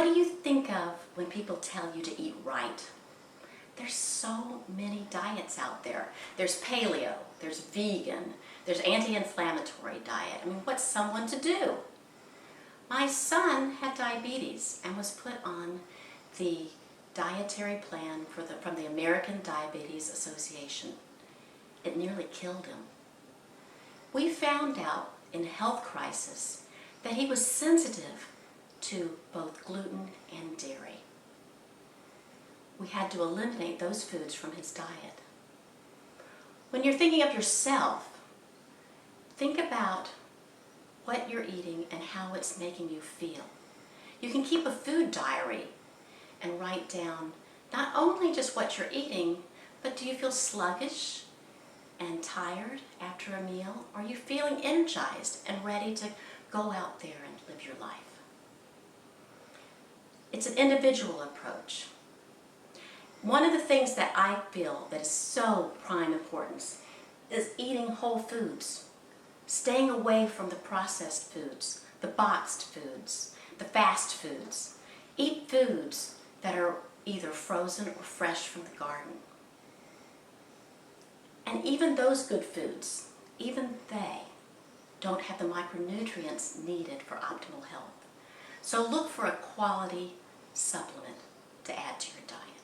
What do you think of when people tell you to eat right? There's so many diets out there. There's paleo, there's vegan, there's anti-inflammatory diet. I mean, what's someone to do? My son had diabetes and was put on the dietary plan from the American Diabetes Association. It nearly killed him. We found out in a health crisis that he was sensitive to both gluten and dairy. We had to eliminate those foods from his diet. When you're thinking of yourself, think about what you're eating and how it's making you feel. You can keep a food diary and write down not only just what you're eating, but do you feel sluggish and tired after a meal? Are you feeling energized and ready to go out there and live your life? It's an individual approach. One of the things that I feel that is so prime importance is eating whole foods, staying away from the processed foods, the boxed foods, the fast foods. Eat foods that are either frozen or fresh from the garden. And even those good foods, even they don't have the micronutrients needed for optimal health. So look for a quality supplement to add to your diet.